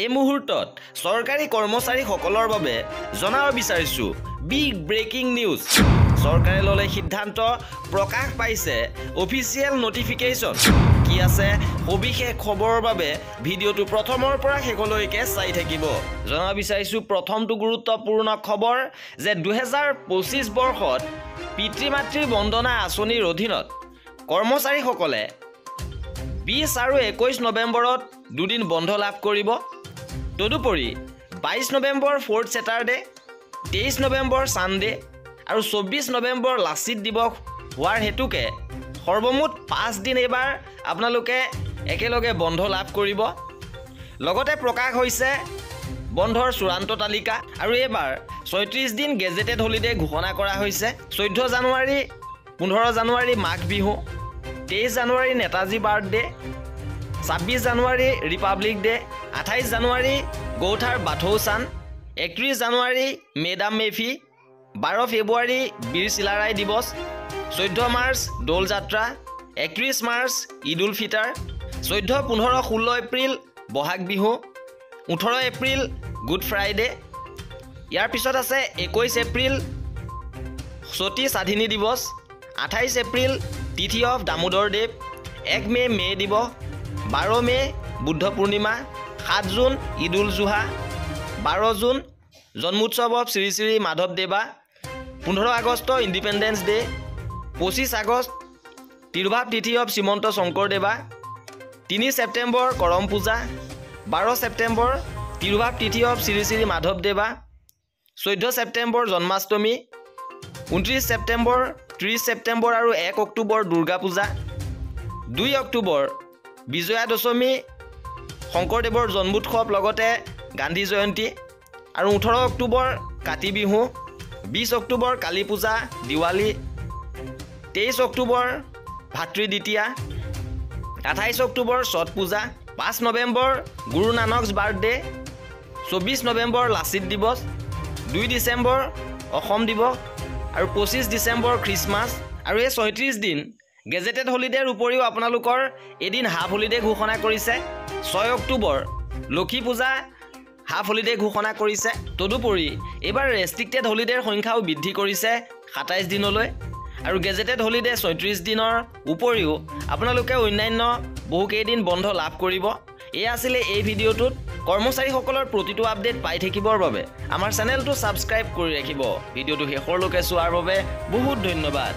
এই মুহূৰ্তত চৰকাৰী কৰ্মচাৰীসকলৰ বাবে জনাব বিচাৰিছো বিগ ব্ৰেকিং নিউজ। চৰকাৰে ললে সিদ্ধান্ত, প্ৰকাশ পাইছে অফিচিয়েল নটিফিকেশ্যন। কি আছে সবিশেষ খবৰৰ বাবে ভিডিঅ'টো প্ৰথমৰ পৰা শেষলৈকে চাই থাকিব। জনাব বিচাৰিছো প্ৰথমটো গুৰুত্বপূৰ্ণ খবৰ যে 2025 বৰ্ষত পিতৃ-মাতৃ বন্দনা আঁচনিৰ অধীনত কৰ্মচাৰীসকলে 20 আৰু 21 নৱেম্বৰত দুদিন বন্ধ লাভ কৰিব। তদুপৰি 22 November fourth Saturday, 23 November Sunday আৰু 24 নৱেম্বৰ লাচিত দিৱস হোৱাৰ হেতুকে সৰ্বমুঠ 5 দিন এইবাৰ আপোনালোকে একেলগে বন্ধ লাভ কৰিব। লগতে প্ৰকাশ হৈছে বন্ধৰ চূড়ান্ত তালিকা আৰু এইবাৰ 36 দিন গেজেটেড হলিডে ঘোষণা কৰা হৈছে। 14 জানুৱাৰী, 15 জানুৱাৰী মাঘ বিহু, 23 জানুৱাৰী নেতাজী বাৰ্থডে, 26 জানুৱাৰী ৰিপাব্লিক ডে, 28 জানুৱাৰী গৌঠাৰ বাথৌ-চান, 31 জানুৱাৰী মেডাম মেফি, 12 ফেব্ৰুৱাৰী বীৰ চিলাৰাই দিৱস, 14 মাৰ্চ দৌল যাত্ৰা, 31 March Eid ul ফিতাৰ, 14, 15, 16 April Bohag Bihu, 18 April good Friday. ইয়াৰ পিছত আছে 21 এপ্ৰিল সতী স্বাধীনী দিৱস, 28 এপ্ৰিল তিথি of Damodar Dev, 1 May May দিৱস, 12 May Buddha Purnima, 7 June Eid ul Zuha, 12 June জন্মোৎসৱ অফ শ্ৰী শ্ৰী মাধৱদেৱা, 15 আগষ্ট ইণ্ডিপেণ্ডেন্স ডে, 25 আগষ্ট তিৰুভাৱ তিথি of Srimanta Sankardeva, 3 September Karam Puja, 12 September তিৰুভাৱ তিথি অফ শ্ৰী শ্ৰী মাধৱদেৱা, 14 ছেপ্টেম্বৰ জন্মাষ্টমী, 29 ছেপ্টেম্বৰ, 30 ছেপ্টেম্বৰ আৰু 1 অক্টোবৰ দুৰ্গা পূজা, 2 অক্টোবৰ বিজয়া দশমী শংকৰদেৱৰ জন্মোৎসৱ লগতে গান্ধী জয়ন্তী আৰু 18 অক্টোবৰ কাতি বিহু, 20 অক্টোবৰ কালী পূজা দিৱালী, 23 অক্টোবৰ ভাতৃ দ্বিতীয়া, 28 অক্টোবৰ ছট পূজা, 5 নৱেম্বৰ গুৰু নানকছ বাৰ্থডে, 24 নৱেম্বৰ লাচিত দিৱস, 2 ডিচেম্বৰ অসম দিৱস আৰু 25 ডিচেম্বৰ খ্ৰীষ্টমাছ। আৰু এই 36 দিন গেজেটেড হলিডেৰ উপৰিও আপোনালোকৰ এদিন হাফ হলিডে ঘোষণা কৰিছে। 6 অক্টোবৰ লক্ষী পূজা হাফ হলিডে ঘোষণা কৰিছে। তদুপৰি এইবাৰ ৰেষ্ট্ৰিক্টেড হলিডেৰ সংখ্যাও বৃদ্ধি কৰিছে 27 দিনলৈ আৰু গেজেটেড হলিডে 36 দিনৰ উপৰিও আপোনালোকে অন্যান্য বহুকেইদিন বন্ধ লাভ কৰিব। এই আছিলে এই ভিডিঅ'টোত। কৰ্মচাৰীসকলৰ প্ৰতিটো আপডেট পাই থাকিবৰ বাবে আমাৰ চেনেলটো ছাবস্ক্ৰাইব কৰি ৰাখিব। ভিডিঅ'টো শেষৰলৈকে চোৱাৰ বাবে বহুত ধন্যবাদ।